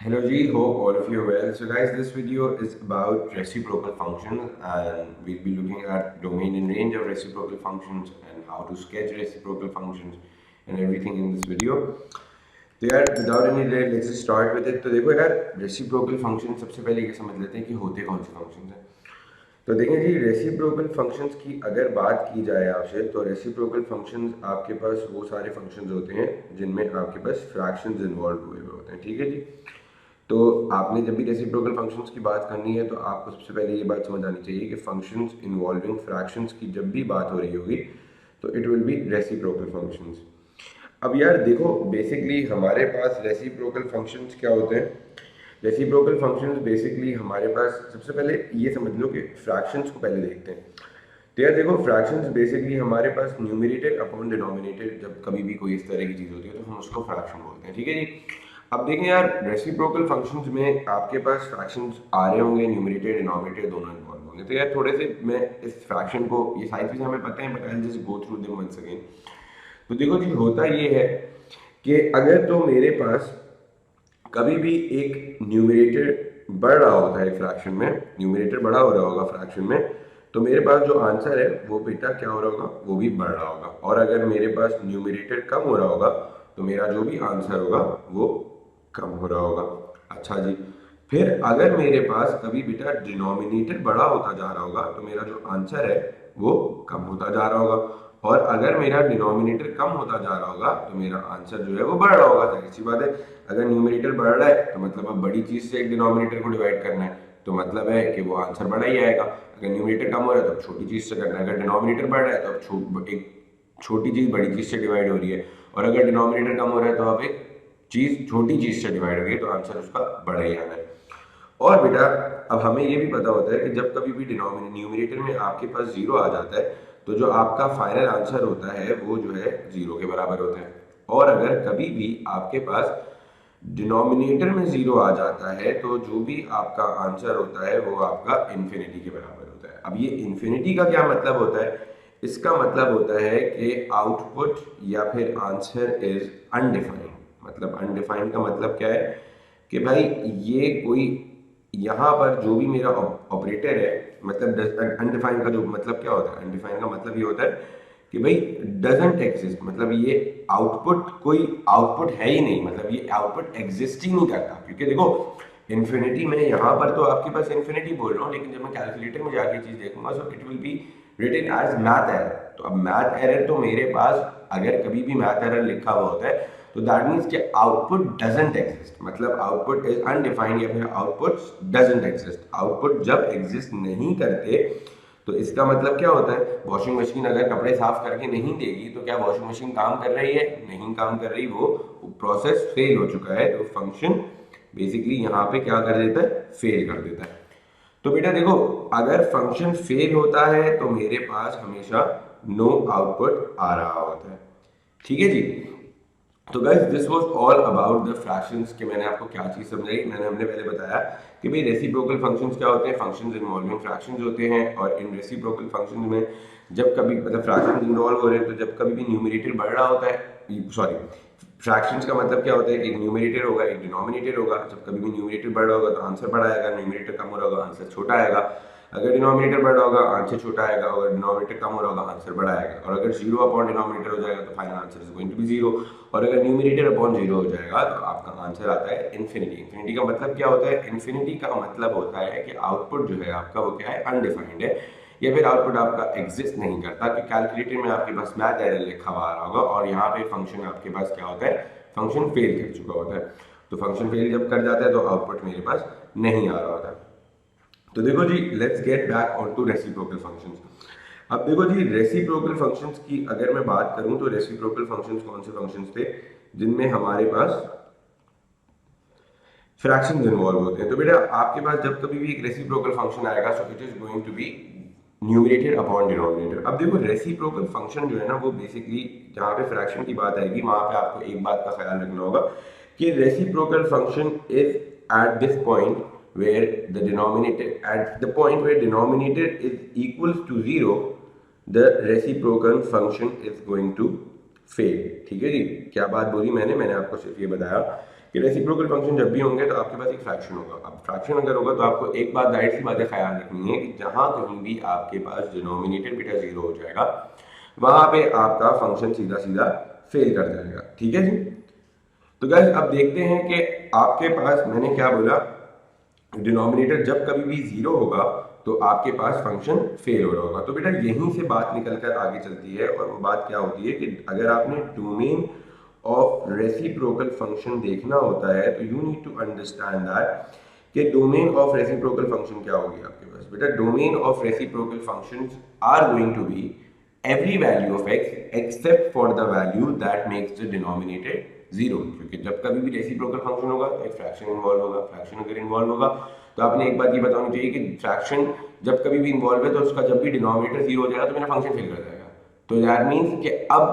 Hello G, hope all of you are well. So guys, this video is about reciprocal functions and we'll be looking at domain and range of reciprocal functions and how to sketch reciprocal functions and everything in this video. तो यार without any delay let's just start with it. तो देखो यार reciprocal function सबसे पहले ये समझ लेते हैं कि होते कौन से functions हैं। तो देखें जी रेसिप्रोकल फंक्शंस की अगर बात की जाए आपसे तो रेसिप्रोकल फंक्शंस आपके पास वो सारे फंक्शंस होते हैं जिनमें आपके पास फ्रैक्शंस इन्वॉल्व हुए हुए होते हैं। ठीक है जी। तो आपने जब भी रेसिप्रोकल फंक्शंस की बात करनी है तो आपको सबसे पहले ये बात समझ आनी चाहिए कि फंक्शंस इन्वॉल्विंग फ्रैक्शंस की जब भी बात हो रही होगी तो it will B reciprocal functions. अब यार देखो बेसिकली हमारे पास रेसिप्रोकल फंक्शंस क्या होते हैं। रेसिप्रोकल फंक्शंस बेसिकली हमारे पास सबसे पहले ये समझ लो कि फ्रैक्शंस को पहले देखते हैं। तो यार देखो फ्रैक्शंस बेसिकली हमारे पास न्यूमरेटर अपॉन डिनोमिनेटर जब कभी भी कोई इस तरह की चीज़ होती है तो हम उसको फ्रैक्शन बोलते हैं। ठीक है जी। अब देखें यार रेसिप्रोकल फंक्शंस में आपके पास फ्रैक्शंस आ रहे होंगे, न्यूमरेटर डिनोमिनेटर दोनों इन्वॉल्व होंगे। तो यार थोड़े से मैं इस फ्रैक्शन को ये सारी चीज़ें हमें पता है but I just go through them once again. तो देखो जी होता ये है कि अगर तो मेरे पास कभी भी एक न्यूमरेटर बढ़ रहा होता है फ्रैक्शन में, न्यूमरेटर बड़ा हो रहा होगा फ्रैक्शन में, तो मेरे पास जो आंसर है वो बेटा क्या हो रहा होगा, वो भी बढ़ रहा होगा। और अगर मेरे पास न्यूमरेटर कम हो रहा होगा तो मेरा जो भी आंसर होगा वो कम हो रहा होगा। अच्छा जी। फिर अगर मेरे पास कभी बेटा डिनोमिनेटर बड़ा होता जा रहा होगा तो मेरा जो आंसर है वो कम होता जा रहा होगा। और अगर मेरा डिनोमिनेटर कम होता जा रहा होगा तो मेरा आंसर जो है वो बढ़ रहा होगा। जाहिर सी बात है, अगर न्यूमरेटर बढ़ रहा है तो मतलब अब बड़ी चीज से एक डिनोमिनेटर को डिवाइड करना है तो मतलब है कि वो आंसर बड़ा ही आएगा। अगर न्यूमरेटर कम हो रहा है तो अब छोटी चीज से करना है, अगर डिनोमिनेटर बढ़ रहा है तो अब एक छोटी चीज बड़ी चीज से डिवाइड हो रही है, और अगर डिनोमिनेटर कम हो रहा है तो अब एक चीज छोटी चीज से डिवाइड हो रही है तो आंसर उसका बड़ा ही आना है। और बेटा अब हमें ये भी पता होता है कि जब कभी भी न्यूमरेटर में आपके पास जीरो आ जाता है तो जो आपका फाइनल आंसर होता है वो जो है जीरो के बराबर होता है। और अगर कभी भी आपके पास डिनोमिनेटर में जीरो आ जाता है तो जो भी आपका आंसर होता है वो आपका इन्फिनिटी के बराबर होता है। अब ये इन्फिनिटी का क्या मतलब होता है, इसका मतलब होता है कि आउटपुट या फिर आंसर इज अनडिफाइंड। मतलब अनडिफाइंड का मतलब क्या है कि भाई ये कोई यहाँ पर जो भी मेरा ऑपरेटर है, मतलब अनडिफाइंड का जो मतलब क्या होता है, अनडिफाइंड का मतलब ये होता है कि भाई डजंट एग्जिस्ट, मतलब ये आउटपुट कोई आउटपुट है ही नहीं, मतलब ये आउटपुट एग्जिस्ट ही नहीं करता। क्योंकि देखो इन्फिनिटी में यहाँ पर तो आपके पास इन्फिनिटी बोल रहा हूँ लेकिन जब मैं कैलकुलेटर में जाके चीज देखूंगा so it will be written as math error. तो अब मैथ एरर तो मेरे पास अगर कभी भी मैथ एरर लिखा हुआ होता है तो दैट मीन्स कि आउटपुट डजंट एग्जिस्ट, मतलब आउटपुट इज अनडिफाइंड या फिर आउटपुट डजंट एग्जिस्ट। आउटपुट जब एग्जिस्ट नहीं करते तो इसका मतलब क्या होता है, वॉशिंग मशीन अगर कपड़े साफ करके नहीं देगी तो क्या वॉशिंग मशीन काम कर रही है, नहीं काम कर रही, वो प्रोसेस फेल हो चुका है। तो फंक्शन बेसिकली यहाँ पे क्या कर देता है, फेल कर देता है। तो बेटा देखो अगर फंक्शन फेल होता है तो मेरे पास हमेशा नो आउटपुट आ रहा होता है। ठीक है जी। तो guys this was all about the fractions कि मैंने आपको क्या चीज़ समझाई। हमने पहले बताया कि भाई रेसिप्रोकल फंक्शंस क्या होते हैं, फंक्शंस इन्वॉल्विंग फ्रैक्शंस होते हैं। और इन रेसिप्रोकल फंक्शंस में जब कभी मतलब फ्रैक्शंस इन्वॉल्व हो रहे हैं तो जब कभी भी न्यूमरेटर बढ़ रहा होता है, सॉरी फ्रैक्शंस का मतलब क्या होता है कि एक न्यूमरेटर होगा एक डिनोमिनेटर होगा। जब कभी भी न्यूमरेटर बढ़ रहा होगा तो आंसर बड़ा आएगा, न्यूमरेटर कम हो रहा होगा आंसर छोटा आएगा। अगर डिनोमिनेटर बढ़ रहा होगा आंसर छोटा आएगा, अगर डिनोमिनेटर कम हो रहा होगा आंसर बड़ा आएगा। और अगर जीरो अपॉन डिनोमिनेटर हो जाएगा तो final answer is going to be zero. और अगर न्यूमरेटर अपॉन जीरो हो जाएगा तो आपका आंसर आता है इन्फिनिटी। इन्फिनिटी का मतलब क्या होता है, इन्फिनिटी का मतलब होता है कि आउटपुट जो है आपका वो क्या है, अनडिफाइंड है या फिर आउटपुट आपका एग्जिस्ट नहीं करता। कि कैलकुलेटर में आपके पास मैथ एरर लिखा हुआ आ रहा होगा और यहाँ पे फंक्शन आपके पास क्या होता है, फंक्शन फेल कर चुका होता है। तो फंक्शन फेल जब कर जाता है तो आउटपुट मेरे पास नहीं आ रहा होता। तो देखो जी let's get back on to reciprocal functions. अब देखो जी रेसिप्रोकल फंक्शंस की अगर मैं बात करूं तो रेसिप्रोकल फंक्शंस कौन से फंक्शंस थे जिनमें हमारे पास फ्रैक्शंस इन्वॉल्व होते हैं। तो बेटा आपके पास जब कभी भी एक रेसिप्रोकल फंक्शन आएगा so it is going to be numerator upon denominator. अब देखो रेसिप्रोकल फंक्शन जो है ना वो बेसिकली जहाँ पे फ्रैक्शन की बात आएगी वहां पे आपको एक बात का ख्याल रखना होगा कि reciprocal function is at this point where the denominator at the point where denominator is equals to zero the reciprocal function is going to fail। ठीक है जी। क्या बात बोली मैंने आपको सिर्फ ये बताया कि रेसिप्रोकल फंक्शन जब भी होंगे तो आपके पास एक फ्रैक्शन होगा। अब फ्रैक्शन अगर होगा तो आपको एक बात जाहिर सी बात है ख्याल रखनी है कि जहाँ कहीं भी आपके पास डिनोमिनेटर बेटा जीरो हो जाएगा वहां पे आपका फंक्शन सीधा सीधा फेल कर जाएगा। ठीक है जी। तो गाइस अब देखते हैं कि आपके पास मैंने क्या बोला, डिनोमिनेटर जब कभी भी जीरो होगा तो आपके पास फंक्शन फेल हो रहा होगा। तो बेटा यहीं से बात निकल कर आगे चलती है और वो बात क्या होती है कि अगर आपने डोमेन ऑफ रेसिप्रोकल फंक्शन देखना होता है तो you need to understand that कि डोमेन ऑफ रेसिप्रोकल फंक्शन क्या होगी आपके पास। बेटा domain of reciprocal functions are going to be every value of x except for the value that makes the denominator zero, क्योंकि जब कभी भी रेसिप्रोकल फंक्शन होगा तो एक फ्रैक्शन इन्वॉल्व होगा। फ्रैक्शन अगर इन्वॉल्व होगा तो आपने एक बात ये बतानी चाहिए कि फ्रैक्शन जब कभी भी इन्वॉल्व है तो उसका जब भी डिनोमिनेटर जीरो हो जाएगा तो मेरा फंक्शन फेल कर जाएगा। तो दैट मीन्स कि अब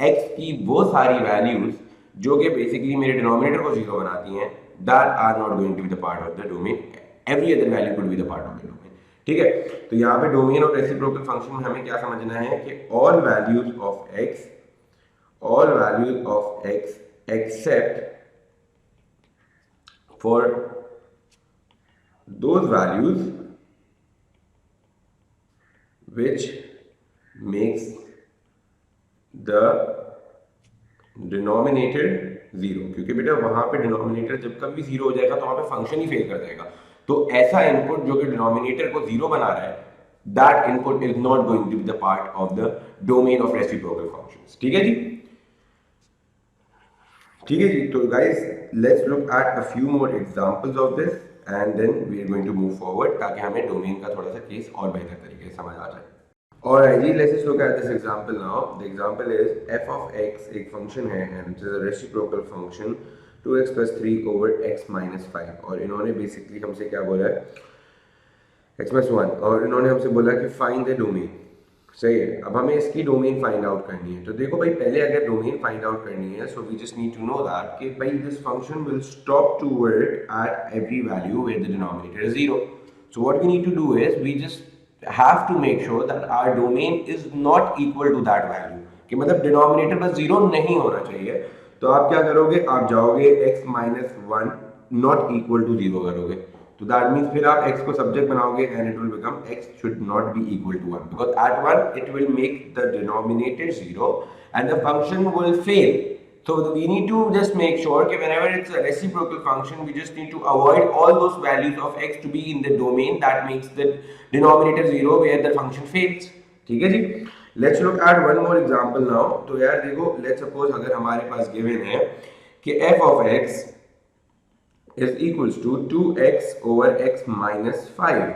x की वो सारी वैल्यूज जो कि बेसिकली मेरे डिनोमिनेटर को जीरो बनाती हैं that are not going to be the part of the domain, every other value could be the part of the domain. ठीक है। तो यहाँ पे डोमेन और रेसिप्रोकल फंक्शन में हमें क्या समझना है कि all values of x except for those values which makes the denominator zero, क्योंकि बेटा वहां पे डिनोमिनेटर जब कभी जीरो हो जाएगा तो वहां पे फंक्शन ही फेल कर जाएगा। तो ऐसा इनपुट जो कि डिनोमिनेटर को जीरो बना रहा है that input is not going to be the part of the domain of reciprocal functions. ठीक है जी। ठीक है जी। तो guys let's look at a few more examples of this and then we are going to move forward ताकि हमें domain का थोड़ा सा केस और बेहतर तरीके से समझ आ जाए। Alright, जी, let's just look at this example now. The example is f of x एक function है and it is a reciprocal function 2x plus 3 over x minus 5 और इन्होंने basically हमसे क्या बोला है x plus 1 और इन्होंने हमसे बोला कि find the domain। सही है। अब हमें इसकी डोमेन फाइंड आउट करनी है। तो देखो भाई पहले अगर डोमेन फाइंड आउट करनी है so we just need to know that कि भाई this function will stop to work at every value where the denominator is zero. So what we need to do is we just have to make sure that our domain is not equal to that value, कि मतलब denominator बस zero नहीं होना चाहिए। तो आप क्या करोगे, आप जाओगे x minus one not equal to zero करोगे। तो दैट मीन्स फिर आप x को सब्जेक्ट बनाओगे and it will become x should not be equal to one because at one it will make the denominator zero and the function will fail. So we need to just make sure that whenever it's a reciprocal function, we just need to avoid all those values of x to be in the domain that makes the denominator zero where the function fails. ठीक है जी। Let's look at one more example now. तो यार देखो, let's suppose अगर हमारे पास given है कि f of x is equals to 2x over x minus 5।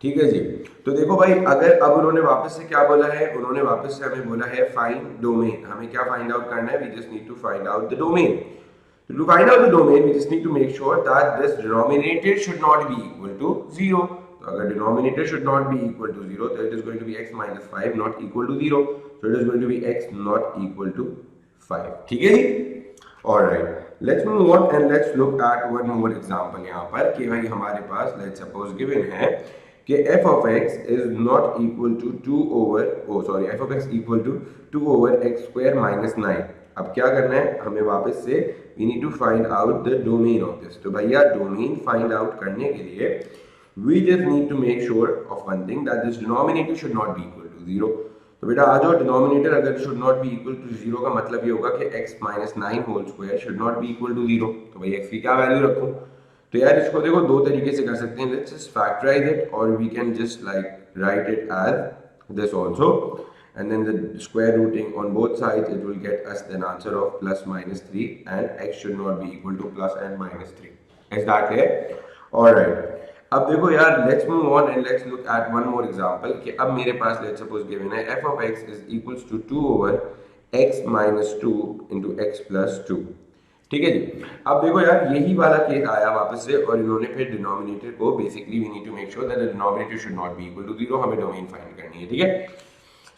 ठीक है जी। तो देखो भाई अगर अब उन्होंने वापस से क्या बोला है, उन्होंने वापस से हमें बोला है फाइंड डोमेन। हमें क्या फाइंड आउट करना है, we just need to find out the domain. To find out the domain we just need to make sure that this denominator should not be equal to zero. तो अगर denominator should not be equal to zero तो it is going to be x minus 5 not equal to zero. So it is going to be x not equal to 5। ठीक है जी। Alright, let's move on and let's look at one more example यहाँ पर कि भाई हमारे पास let's suppose given है कि f of x is not equal to 2 over f of x equal to 2 over x square minus 9। अब क्या करना है हमें वापस से we need to find out the domain of this। तो भैया डोमेन फाइंड आउट करने के लिए we just need to make sure of one thing that this denominator should not be equal to 0। तो बेटा आ जाओ, डिनोमिनेटर अगर should not be equal to 0 का मतलब ये होगा कि x minus 9 whole square should not be equal to 0। तो भाई x की क्या वैल्यू रखूं, तो यार इसको देखो दो तरीके से कर सकते हैं। लेट्स जस्ट फैक्टराइज इट और we can just like write it as this also and then the square rooting on both sides it will get us an answer of plus minus 3 and x should not be equal to plus and minus 3। is that clear? Alright, अब देखो यार let's move on and let's look at one more example कि अब मेरे पास let's suppose given है f of x is equals to 2 over x minus 2 into x plus 2। ठीक है जी। अब देखो यार यही वाला केस आया वापस से और इन्होंने फिर डिनोमिनेटर को basically we need to make sure that the denominator should not be equal to zero. हमें डोमेन फाइंड करनी है। ठीक है।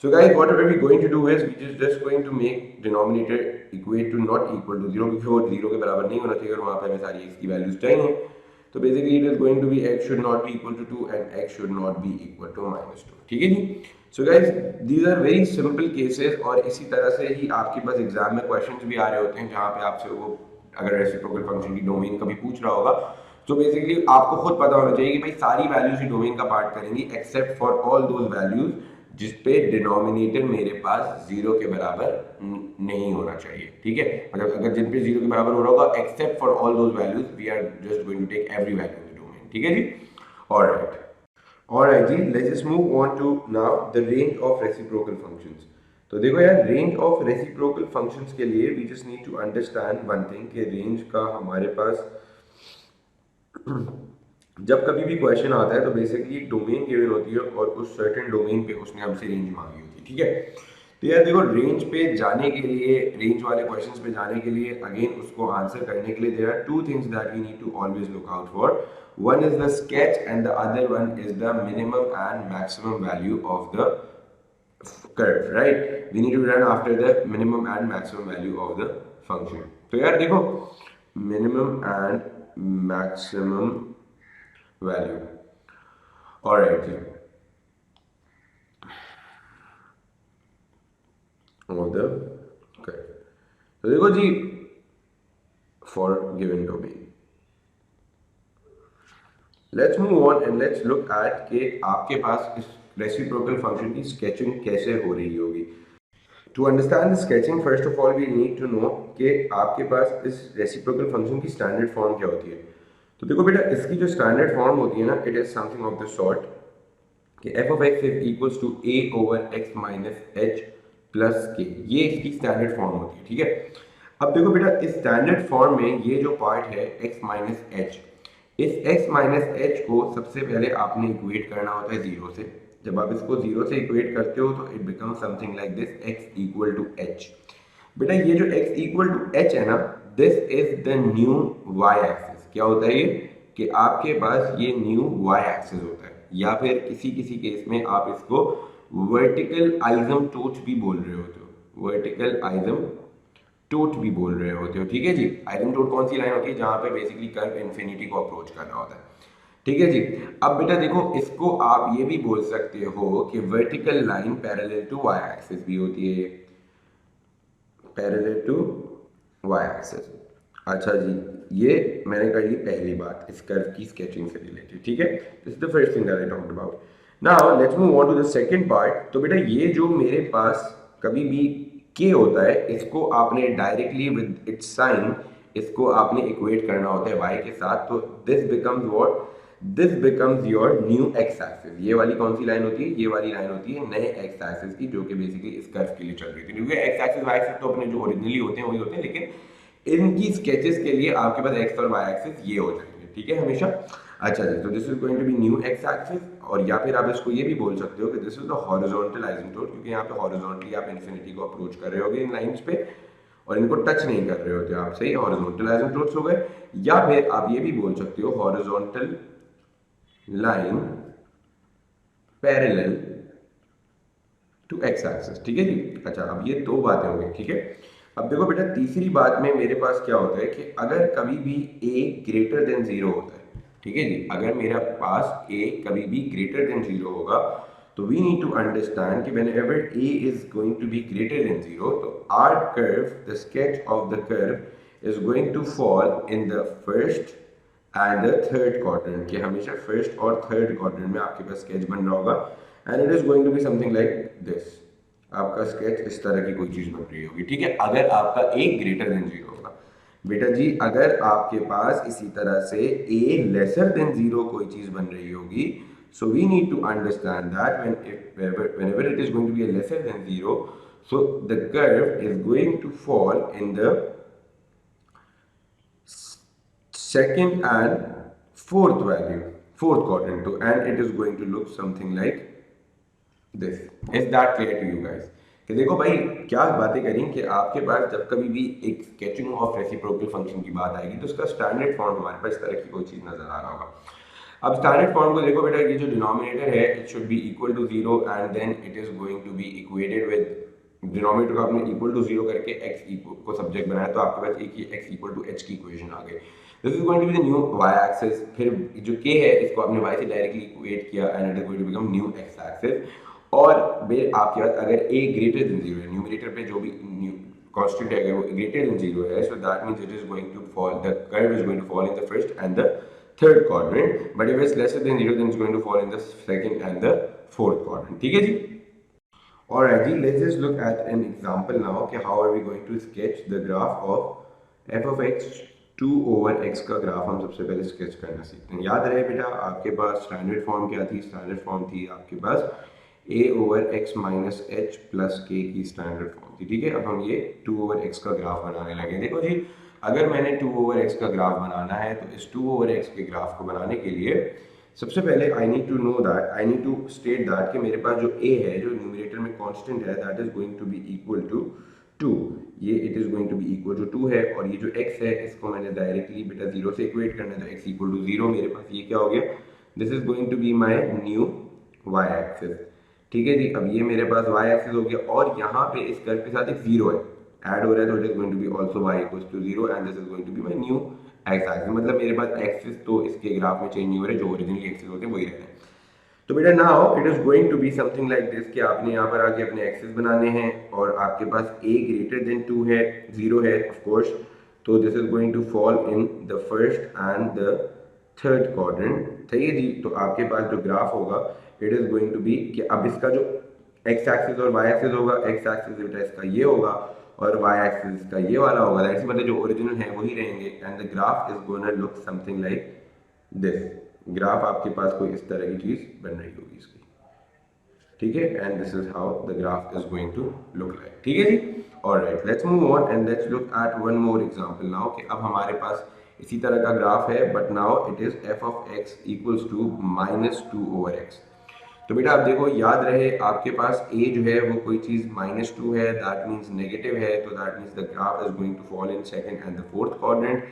So guys whatever we going to do is we just going to make denominator equate to not equal to zero, क्योंकि वो zero के बराबर नहीं होना चाहिए और वहां पे हमें सारी x की वैल्यूज चाहिए। तो basically it is going to be x should not be equal to 2 and x should not be equal to -2। ठीक है जी। So guys these are very simple cases और इसी तरह से ही आपके पास एग्जाम में क्वेश्चंस भी आ रहे होते हैं जहां पे आपसे वो अगर रेसिप्रोकल फंक्शन की डोमेन कभी पूछ रहा होगा तो बेसिकली आपको खुद पता होना चाहिए कि भाई सारी वैल्यूज ही डोमेन का पार्ट करेंगी accept for all those values जिस पे डिनोमिनेटर मेरे पास जीरो के बराबर नहीं होना चाहिए, ठीक है। मतलब अगर जिन पे जीरो के बराबर हो रहा होगा except for all those values we are just going to take every value in the domain, ठीक है जी। ऑलराइट ऑलराइट जी, let's just move on to now the range of reciprocal functions. तो देखो यार, रेंज ऑफ रेसिप्रोकल फंक्शंस के लिए we just need to understand one thing कि रेंज का हमारे पास जब कभी भी क्वेश्चन आता है तो बेसिकली एक डोमेन गिवन होती है और उस सर्टेन डोमेन पे उसने हमसे रेंज मांगी होती है, ठीक है। तो यार देखो, रेंज पे जाने के लिए, रेंज वाले क्वेश्चंस पे जाने के लिए अगेन उसको आंसर करने के लिए there are two things that we need to always look out for. One is the sketch and the other one is the minimum and maximum value of the curve, right? We need to run after the minimum and maximum value of the function. तो यार देखो, minimum and maximum value. Alright ji, of the curve. तो देखो जी, for given domain. Let's move on and let's look at कि आपके पास इस reciprocal function की स्केचिंग कैसे हो रही होगी। To understand the sketching first of all we need to know कि आपके पास इस रेसिप्रोकल फंक्शन की स्टैंडर्ड फॉर्म क्या होती है। तो देखो बेटा, इसकी जो स्टैंडर्ड फॉर्म होती है ना, it is something of the sort कि f of x is equals to a over x minus h plus k। ये इसकी स्टैंडर्ड फॉर्म होती है, ठीक है। अब देखो बेटा, इस स्टैंडर्ड फॉर्म में ये जो पार्ट है x माइनस h, इस x माइनस h को सबसे पहले आपने इक्वेट करना होता है जीरो से। जब आप इसको जीरो से इक्वेट करते हो तो it become something like this, x equal to h। बेटा ये जो x इक्वल टू h है ना, this is the new y axis. क्या होता है ये कि आपके पास ये न्यू y एक्सिस होता है, या फिर किसी किसी केस में आप इसको वर्टिकल आइसमटोट भी बोल रहे होते हो, वर्टिकल आइसमटोट भी बोल रहे होते हो, ठीक है जी। आइसमटोट कौन सी लाइन होती है जहां पे बेसिकली कर्व इन्फिनिटी को अप्रोच कर रहा होता है, ठीक है जी। अब बेटा देखो, इसको आप ये भी बोल सकते हो कि vertical line parallel to y axis भी होती है, पैरेलल टू वाई एक्सिस। अच्छा जी, ये मैंने कही पहली बात इस कर्व की स्केचिंग से रिलेटेड, ठीक है। This is the first thing that I talked about. Now let's move on to the second part. तो बेटा ये जो मेरे पास कभी भी k होता है, इसको आपने डायरेक्टली विद इट्स साइन इसको आपने इक्वेट करना होता है y के साथ। तो this becomes what, this becomes your new x axis. ये वाली कौन सी लाइन होती है, ये वाली लाइन होती है नए एक्स एक्सिस की, जो कि बेसिकली इस कर्व के लिए चल रही थी। क्योंकि एक्स एक्सिस वाई एक्सिस तो अपने जो ओरिजिनली होते हैं वही होते हैं, लेकिन इनकी स्केचेस के लिए आपके पास एक्स और वाई एक्सिस ये हो जाएंगे, ठीक है, हमेशा। अच्छा जी, तो this is going to be new x axis, और या फिर आप इसको ये भी बोल सकते हो कि दिस इज द हॉरिजॉन्टल आइसमटोट, क्योंकि यहाँ पे हॉरिजॉन्टली आप इन्फिनिटी को अप्रोच कर रहे होगे इन लाइंस पे और इनको टच नहीं कर रहे होते आप, सही, हॉरिजॉन्टल आइसमटोट्स हो गए। या फिर आप ये भी बोल सकते हो horizontal line parallel to x axis, ठीक है जी। अच्छा, अब ये दो बातें हो गई, ठीक है। अब देखो बेटा, तीसरी बात में मेरे पास क्या होता है कि अगर कभी भी a ग्रेटर देन जीरो होता है, ठीक है जी, अगर मेरा पास a कभी भी ग्रेटर देन जीरो होगा तो वी नीड टू अंडरस्टैंड कि whenever a is going to be greater than zero, तो our curve, the sketch of the curve is going to fall in the first and the third quadrant, कि हमेशा first और third quadrant में आपके पास sketch बन रहा होगा, and it is going to be something like this. आपका sketch इस तरह की कोई चीज बन रही होगी, ठीक है, अगर आपका a ग्रेटर देन जीरो होगा। बेटा जी, अगर आपके पास इसी तरह से a लेसर देन जीरो कोई चीज बन रही होगी, so we need to understand that whenever it is going to be a lesser than zero, so the curve is going to fall in the second and fourth value, fourth quadrant, and it is going to look something like this. Is that clear to you guys? कि देखो भाई, क्या बातें करी कि आपके पास जब कभी भी एक स्केचिंग ऑफ रेसिप्रोकल फंक्शन की बात आएगी तो उसका स्टैंडर्ड फॉर्म हमारे पास इस तरह की कोई चीज नजर आ रहा होगा। अब स्टैंडर्ड फॉर्म को देखो बेटा, ये जो डिनोमिनेटर है it should be equal to zero and then it is going to be equated with denominator को आपने इक्वल टू जीरो करके x को सब्जेक्ट बनाया, तो आपके पास एक ही x इक्वल टू h की इक्वेशन आ गई। This is going to be the new y axis. फिर जो k है इसको आपने y से डायरेक्टली इक्वेट किया and it is going to become new x axis. और आपके पास अगर a ग्रेटर देन जीरो है, न्यूमरेटर पे जो भी constant है, अगर वो greater than 0 है, so that means it is going to fall, the curve is going to fall in the first and the third quadrant, but if it's lesser than 0 then it's going to fall in the second and the fourth quadrant. ठीक है जी? Alright जी, let's just look at an example now कि how are we going to sketch the graph of f of x 2 over x का graph हम सबसे पहले sketch करना सीखते हैं। याद रहे बेटा, आपके पास स्टैंडर्ड फॉर्म क्या थी? स्टैंडर्ड फॉर्म थी आपके पास a over x minus H plus के की स्टैंडर्ड फॉर्म थी। ठीक है, अब हम ये 2 ओवर x का ग्राफ बनाने लगे। देखो जी, अगर मैंने 2 ओवर x का ग्राफ बनाना है तो इस 2 ओवर x के ग्राफ को बनाने के लिए सबसे पहले I need to know that, I need to state that कि मेरे पास जो a है, जो न्यूमरेटर में कांस्टेंट है, that is going to be equal to 2। ये it is going to be equal to 2 है, और ये जो x है इसको मैंने डायरेक्टली बेटा 0 से इक्वेट करना है, तो x इक्वल टू 0 मेरे पास ये क्या हो गया? This is going to be my new y axis. ठीक है जी, अब ये मेरे पास y एक्सिस हो गया, और यहाँ पे इस कर्व के साथ एक 0 है ऐड हो रहा है, तो it is going to be also y equals to 0 and this is going to be my new x axis. मतलब मेरे पास एक्सिस तो इसके ग्राफ में चेंज नहीं हो रहे, जो ओरिजिनली एक्सिस होते हैं वही रहते हैं। तो बेटा now it is going to be something like this कि आपने यहाँ पर आके अपने एक्सिस बनाने हैं, और आपके पास a ग्रेटर देन 2 है, 0 है ऑफ कोर्स, तो this is going to fall in the first and the third quadrant. सही है जी, तो आपके पास जो ग्राफ होगा it is going to be कि अब इसका जो x एक्सिस और y एक्सिस होगा, x एक्सिस बेटा इसका ये होगा और y एक्सिस इसका ये वाला होगा, दैट्स मतलब जो ओरिजिनल है वही रहेंगे, and the graph is gonna look something like this. Graph आपके पास कोई इस तरह की चीज बन रही होगी इसकी। ठीक है, and this is how the graph is going to look like. ठीक है जी, alright, let's move on and let's look at one more example now कि अब हमारे पास इसी तरह का ग्राफ है, but now it is f of x equals to minus 2 over x। तो बेटा आप देखो, याद रहे आपके पास a जो है वो कोई चीज माइनस 2 है, दैट मीन्स नेगेटिव है, तो that means the graph is going to fall in second and the fourth quadrant.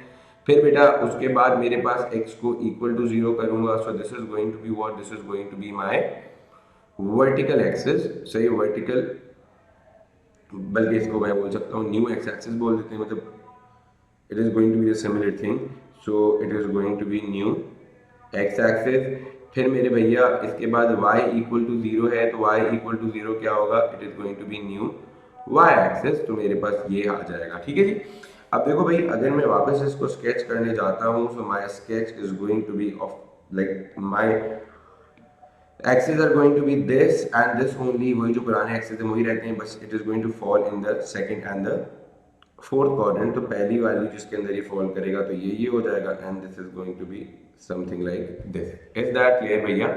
फिर बेटा उसके बाद मेरे पास x को इक्वल टू 0 करूंगा, so this is going to be what? This is going to be my vertical axis. सही, vertical, बल्कि इसको मैं बोल सकता हूँ न्यू एक्स एक्सिस बोल देते हैं, मतलब it is going to be a similar thing, so it is going to be new x axis. फिर मेरे भैया इसके बाद y इक्वल टू 0 है, तो y इक्वल टू 0 क्या होगा? It is going to be new y axis, तो मेरे पास ये आ जाएगा। ठीक है जी, अब देखो भाई, अगर मैं वापस इसको स्केच करने जाता हूँ, so my sketch is going to be of like my axis are going to be this and this only, वही जो पुराने एक्सिस है वही रहते हैं, बस it is going to fall in the second and the fourth quadrant. तो पहली वाली जिसके अंदर ये फॉल करेगा तो ये हो जाएगा, and this is going to be something like this. Is that clear भैया?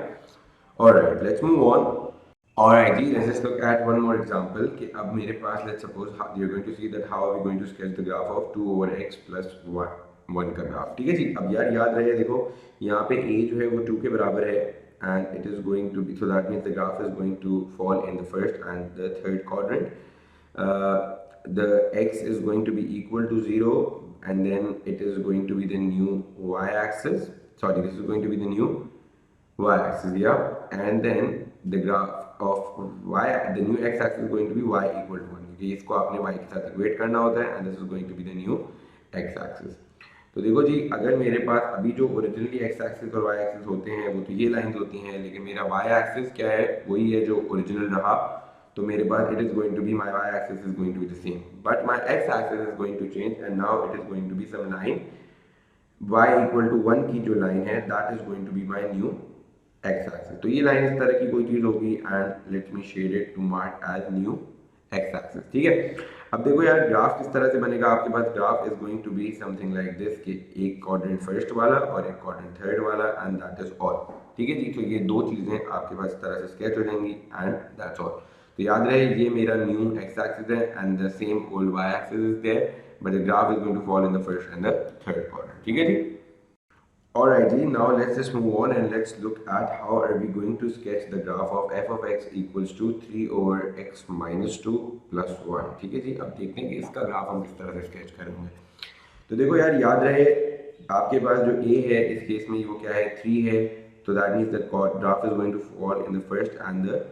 Alright, let's move on. Alright जी, let's just look at one more example कि अब मेरे पास, let's suppose you're going to see that how are we going to sketch the graph of 2 over x plus 1 का graph. ठीक है जी, अब यार याद रहे, देखो यहाँ पे a जो है वो 2 के बराबर है, and it is going to be, so that means the graph is going to fall in the first and the third quadrant. The x is going to be equal to 0, and then it is going to be the new y-axis. Sorry, this is going to be the new y-axis, yeah, and then the graph of y, the new x-axis is going to be y equal to 1, क्योंकि इसको आपने y के साथ equate करना होता है, and this is going to be the new x-axis। तो देखो जी, अगर मेरे पास अभी जो ओरिजिनली x-axis और y-axis होते हैं वो तो ये लाइंस होती हैं, लेकिन मेरा y-axis क्या है? वही है जो ओरिजिनल रहा, तो मेरे पास it is going to be, my y-axis is going to be the same, but my x-axis is going to change, and now it is going to be some line y equal to 1 की जो line है, that is going to be my new x axis. तो ये line इस तरह की कोई चीज होगी, and let me shade it to mark as new x axis. ठीक है, अब देखो यार ग्राफ किस तरह से बनेगा। आपके पास graph is going to be something like this कि एक क्वाड्रेंट फर्स्ट वाला और एक क्वाड्रेंट थर्ड वाला, एंड दैट इज ऑल। ठीक है जी, तो ये दो चीजें आपके पास इस तरह से स्केच हो जाएंगी, एंड दैट्स ऑल। तो याद रहे ये मेरा न्यू x एक्सिस है, and the same old y axis is there, but the graph is going to fall in the first and the third quadrant. ठीक है जी, alright ji, now let's just move on and let's look at how are we going to sketch the graph of f of x equals to 3 over x minus 2 plus 1। ठीक है जी, अब देखते हैं कि इसका ग्राफ हम किस तरह से स्केच करेंगे। तो देखो यार याद रहे, आपके पास जो a है इस केस में वो क्या है? 3 है, तो that means the graph is going to fall in the first and the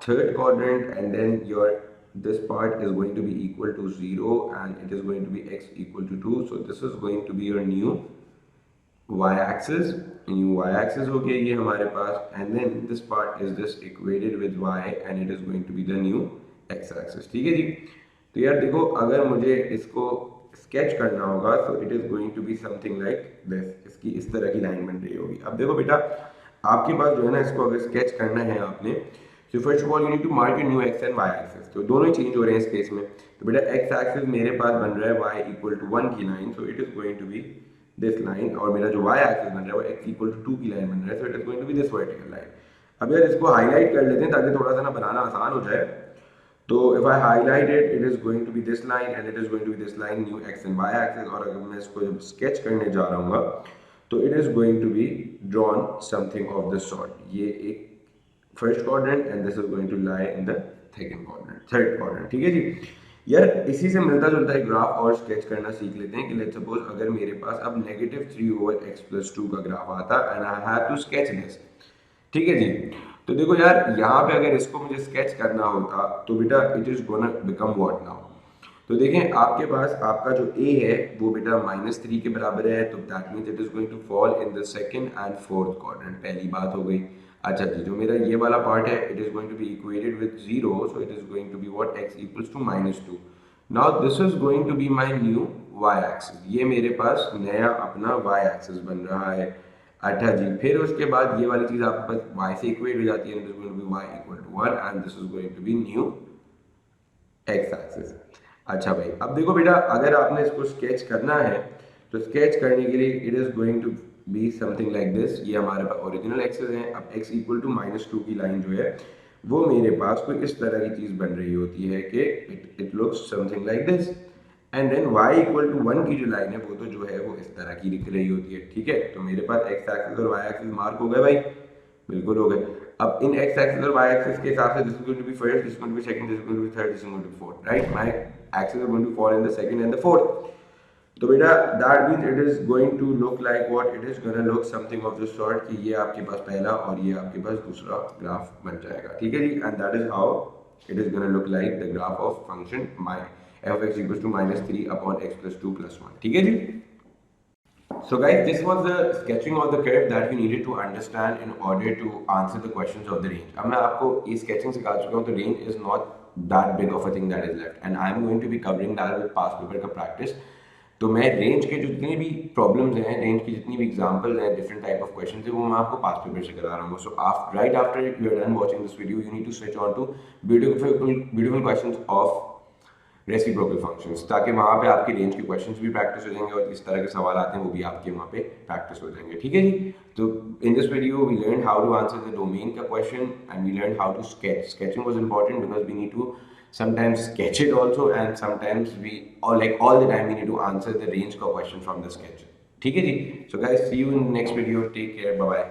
third quadrant, and then your this part is going to be equal to 0 and it is going to be x equal to 2, so this is going to be your new y-axis, new y-axis हो गया ये हमारे पास, and then this part is just equated with y and it is going to be the new x-axis। ठीक है जी, तो यार देखो, अगर मुझे इसको स्केच करना होगा तो it is going to be something like this, इसकी इस तरह की लाइन बन रही होगी। अब देखो बेटा, आपके पास जो है ना, इसको अगर स्केच करना है आपने, तो first of all you need to mark your new x and y axis. तो दोनों ही चेंज हो रहे हैं इस केस में। तो बेटा एक्स एक्सिस मेरे पास बन रहा है वाई इक्वल टू 1 की line, so it is going to be this line, और मेरा जो वाई एक्सिस बन रहा है वो एक्स इक्वल टू 2 की लाइन बन रहा है, so it is going to be this vertical line. अब यार इसको हाईलाइट कर लेते हैं ताकि थोड़ा सा ना बनाना आसान हो जाए। तो if I highlight it, it is going to be this line and it is going to be this line, new x and y axis. और अगर मैं इसको जब स्केच करने जा रहा हूँ तो it is going to be drawn something of this sort. ये एक first quadrant and this is going to lie in the second quadrant, third quadrant. ठीक है जी। यार इसी से मिलता जुलता एक ग्राफ और स्केच करना सीख लेते हैं कि लेट्स सपोज अगर मेरे पास अब -3/x+2 का ग्राफ आता and I have to sketch this. ठीक है जी। तो देखो यार, यहाँ पे अगर इसको मुझे स्केच करना होता तो बेटा it is gonna become what now. तो देखें, आपके पास आपका जो a है वो बेटा -3 के बराबर है, तो that means it is going to fall in the second and fourth quadrant. पहली बात हो गई। अच्छा जी, जो मेरा ये वाला पार्ट है it is going to be equated with 0, so it is going to be what x equals to -2। Now this is going to be my new y axis. ये मेरे पास नया अपना y एक्सिस बन रहा है। अच्छा जी, फिर उसके बाद ये वाली चीज आपके पास y से इक्वेट हो जाती है, this is going to be y equal to 1 and this is going to be new x axis. अच्छा भाई, अब देखो बेटा, अगर आपने इसको स्केच करना है तो स्केच करने के लिए it is going to be something like this. ये हमारे पास ओरिजिनल एक्सिस है। अब x इक्वल टू -2 की लाइन जो है वो मेरे पास कोई इस तरह की चीज बन रही होती है कि it looks something like this, and then y equal to 1 की जो लाइन है वो तो जो है वो इस तरह की दिख रही होती है। ठीक है, तो मेरे पास x एक्सिस और y एक्सिस मार्क हो गए भाई, बिल्कुल हो गए। अब इन x एक्सिस और y एक्सिस के हिसाब से this is going to be first, this is going to be second, this is going to be third, this is going to be fourth, right? My axis are going to fall in the second and the fourth. तो बेटा that means it is going to look like what, it is gonna look something of this sort कि ये आपके पास पहला और ये आपके पास दूसरा ग्राफ बन जाएगा। ठीक है जी, and that is how it is going to look like the graph of function my f of x equals to -3 upon x plus 2 plus 1. ठीक है जी। So guys, this was the sketching of the curve that you needed to understand in order to answer the questions of the range. अब मैं आपको ये sketching सिखा चुका हूँ, तो range is not that big of a thing that is left, and I am going to be covering that with past paper का practice. तो मैं रेंज के जितने भी प्रॉब्लम्स हैं, रेंज की जितनी भी एग्जांपल्स हैं, डिफरेंट टाइप ऑफ क्वेश्चंस हैं, वो मैं आपको पास्ट पेपर से करा रहा हूँ। So right after you are done watching this video, you need to switch on to beautiful questions of reciprocal functions, ताकि वहाँ पे आपकी रेंज के क्वेश्चंस भी प्रैक्टिस हो जाएंगे और इस तरह के सवाल आते हैं वो भी आपके वहाँ पे प्रैक्टिस हो जाएंगे। ठीक है जी। तो in this video we learn how to answer the domain का question and we learn how to sketch. Sketching was important because we need to sometimes sketch it also, and sometimes we, or like all the time we need to answer the range का question from the sketch. ठीक है जी। So guys, see you in the next video. Take care. Bye bye.